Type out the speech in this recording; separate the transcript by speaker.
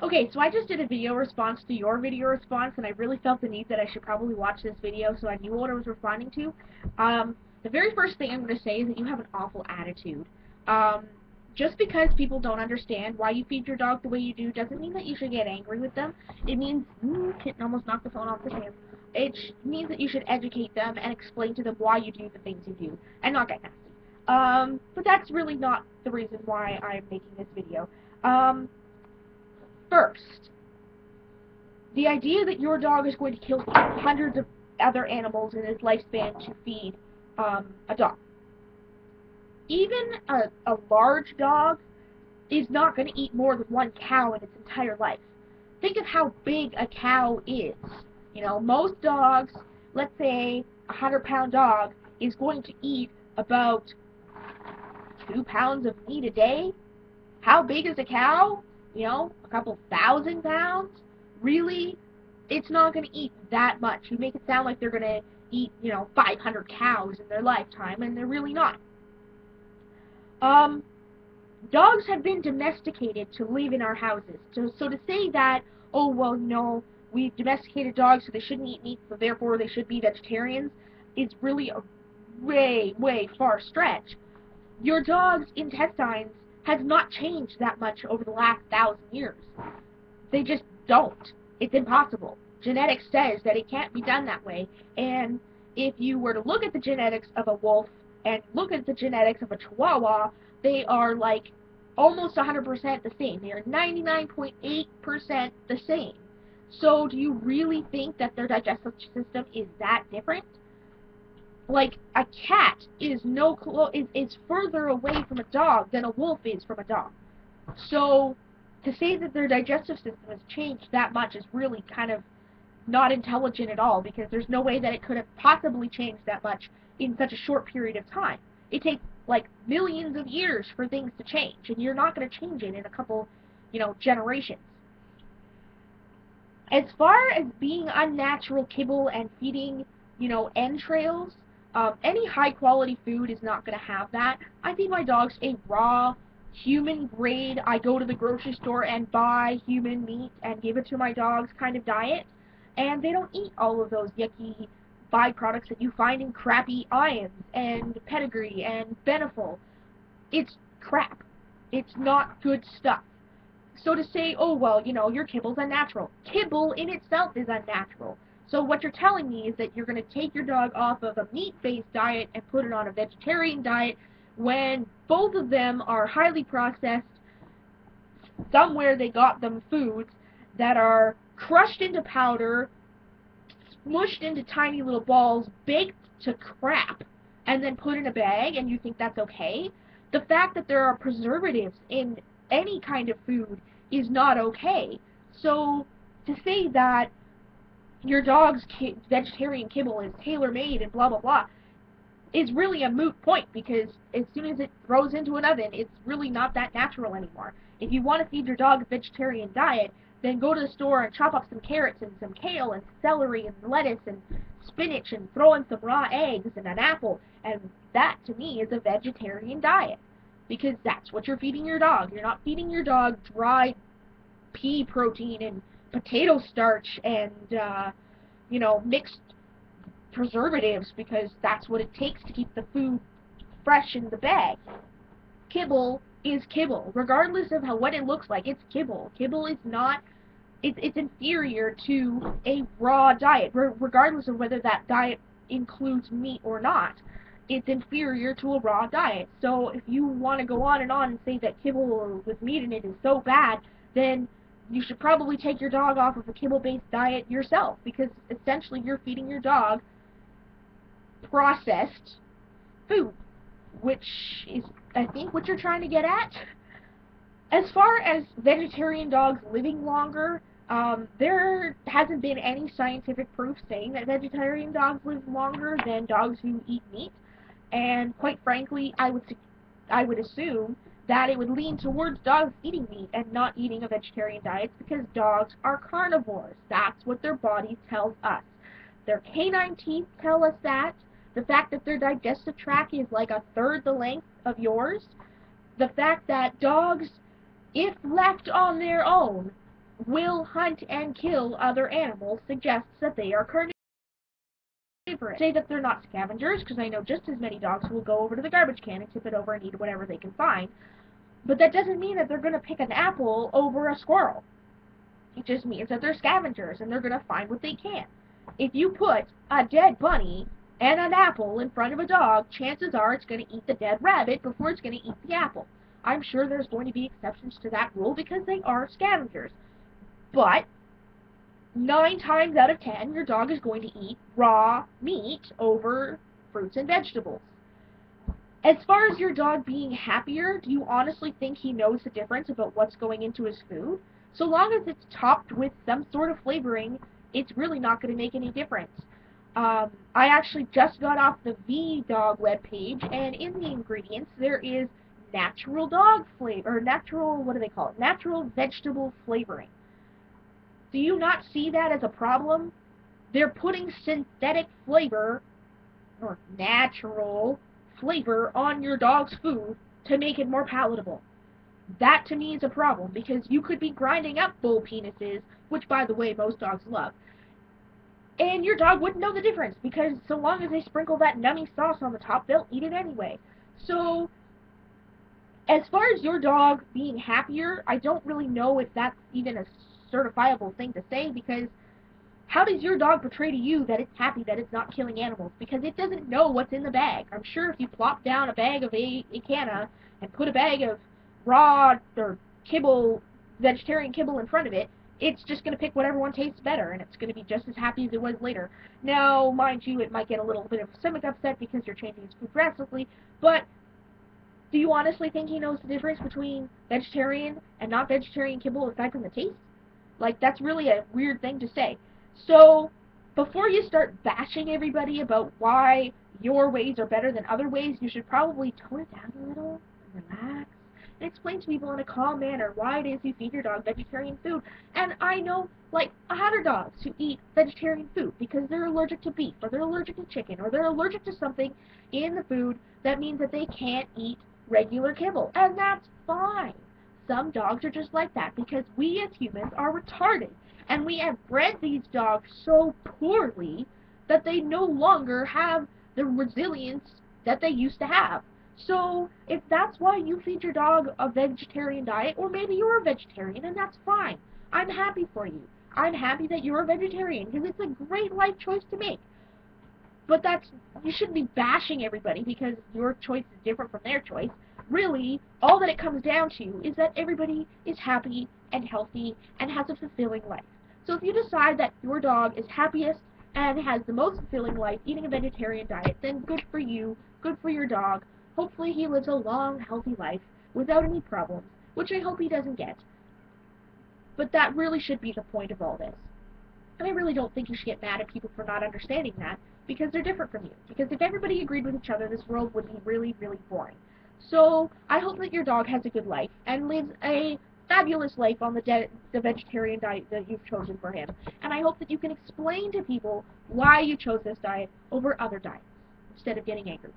Speaker 1: Okay, so I just did a video response to your video response, and I really felt the need that I should probably watch this video so I knew what I was responding to. The very first thing I'm going to say is that you have an awful attitude. Um, just because people don't understand why you feed your dog the way you do doesn't mean that you should get angry with them. It means, kitten almost knocked the phone off his hand. It means that you should educate them and explain to them why you do the things you do, and not get nasty. But that's really not the reason why I'm making this video. First, the idea that your dog is going to kill hundreds of other animals in its lifespan to feed a dog. Even a large dog is not going to eat more than one cow in its entire life. Think of how big a cow is. You know, most dogs, let's say a 100-pound dog, is going to eat about 2 pounds of meat a day. How big is a cow? You know, a couple thousand pounds? Really? It's not going to eat that much. You make it sound like they're going to eat, 500 cows in their lifetime, and they're really not. Dogs have been domesticated to live in our houses. So to say that, oh, well, we've domesticated dogs so they shouldn't eat meat, so therefore they should be vegetarians, is really a way, way far stretch. Your dog's intestines has not changed that much over the last 1,000 years. They just don't. It's impossible. Genetics says that it can't be done that way. And if you were to look at the genetics of a wolf and look at the genetics of a chihuahua, they are like almost 100% the same. They are 99.8% the same. So do you really think that their digestive system is that different? Like, a cat is further away from a dog than a wolf is from a dog. So, to say that their digestive system has changed that much is really kind of not intelligent at all, because there's no way that it could have possibly changed that much in such a short period of time. It takes, like, millions of years for things to change, and you're not going to change it in a couple, generations. As far as being unnatural kibble and feeding, entrails, any high-quality food is not going to have that. I feed my dogs a raw, human-grade, I go to the grocery store and buy human meat and give it to my dogs kind of diet, and they don't eat all of those yucky byproducts that you find in crappy ions and pedigree and Beneful. It's crap. It's not good stuff. So to say, oh, well, your kibble's unnatural. Kibble in itself is unnatural. So what you're telling me is that you're going to take your dog off of a meat-based diet and put it on a vegetarian diet when both of them are highly processed, somewhere they got them foods that are crushed into powder, smushed into tiny little balls, baked to crap, and then put in a bag, and you think that's okay? The fact that there are preservatives in any kind of food is not okay. So to say that your dog's vegetarian kibble is tailor-made and blah blah blah is really a moot point, because as soon as it throws into an oven, it's really not that natural anymore. If you want to feed your dog a vegetarian diet, then go to the store and chop up some carrots and some kale and celery and lettuce and spinach and throw in some raw eggs and an apple, and that to me is a vegetarian diet, because that's what you're feeding your dog. You're not feeding your dog dry pea protein and potato starch and mixed preservatives, because that's what it takes to keep the food fresh in the bag. Kibble is kibble, regardless of what it looks like. It's kibble. Kibble is not. It's inferior to a raw diet, regardless of whether that diet includes meat or not. It's inferior to a raw diet. So if you want to go on and say that kibble with meat in it is so bad, then you should probably take your dog off of a kibble-based diet yourself, because essentially you're feeding your dog processed food, which is, I think, what you're trying to get at. As far as vegetarian dogs living longer, there hasn't been any scientific proof saying that vegetarian dogs live longer than dogs who eat meat, and quite frankly, I would assume that it would lean towards dogs eating meat and not eating a vegetarian diet, because dogs are carnivores. That's what their body tells us. Their canine teeth tell us that. The fact that their digestive tract is like 1/3 the length of yours. The fact that dogs, if left on their own, will hunt and kill other animals suggests that they are carnivorous. Say that they're not scavengers, because I know just as many dogs will go over to the garbage can and tip it over and eat whatever they can find. But that doesn't mean that they're going to pick an apple over a squirrel. It just means that they're scavengers and they're going to find what they can. If you put a dead bunny and an apple in front of a dog, chances are it's going to eat the dead rabbit before it's going to eat the apple. I'm sure there's going to be exceptions to that rule because they are scavengers. But 9 times out of 10, your dog is going to eat raw meat over fruits and vegetables. As far as your dog being happier, do you honestly think he knows the difference about what's going into his food? So long as it's topped with some sort of flavoring, it's really not going to make any difference. I actually just got off the V-Dog webpage, and in the ingredients there is natural dog flavor, or natural, what do they call it? Natural vegetable flavoring. Do you not see that as a problem? They're putting synthetic flavor, or natural flavor, on your dog's food to make it more palatable. That to me is a problem, because you could be grinding up bull penises, which by the way most dogs love, and your dog wouldn't know the difference, because so long as they sprinkle that nummy sauce on the top, they'll eat it anyway. So, as far as your dog being happier, I don't really know if that's even a certifiable thing to say, because how does your dog portray to you that it's happy that it's not killing animals? Because it doesn't know what's in the bag. I'm sure if you plop down a bag of Acana and put a bag of raw or kibble, vegetarian kibble in front of it, it's just going to pick whatever one tastes better, and it's going to be just as happy as it was later. Now, mind you, it might get a little bit of a stomach upset because you're changing its food drastically, but do you honestly think he knows the difference between vegetarian and not vegetarian kibble aside from the taste? Like, that's really a weird thing to say. So, before you start bashing everybody about why your ways are better than other ways, you should probably tone it down a little and relax and explain to people in a calm manner why it is you feed your dog vegetarian food. And I know, like, 100 dogs who eat vegetarian food because they're allergic to beef, or they're allergic to chicken, or they're allergic to something in the food that means that they can't eat regular kibble. And that's fine. Some dogs are just like that because we as humans are retarded. And we have bred these dogs so poorly that they no longer have the resilience that they used to have. So, if that's why you feed your dog a vegetarian diet, or maybe you're a vegetarian, and that's fine. I'm happy for you. I'm happy that you're a vegetarian, because it's a great life choice to make. But you shouldn't be bashing everybody because your choice is different from their choice. Really, all that it comes down to is that everybody is happy and healthy and has a fulfilling life. So if you decide that your dog is happiest and has the most fulfilling life eating a vegetarian diet, then good for you, good for your dog. Hopefully he lives a long, healthy life without any problems, which I hope he doesn't get. But that really should be the point of all this. And I really don't think you should get mad at people for not understanding that, because they're different from you. Because if everybody agreed with each other, this world would be really, really boring. So, I hope that your dog has a good life, and lives a fabulous life on the vegetarian diet that you've chosen for him. And I hope that you can explain to people why you chose this diet over other diets, instead of getting angry.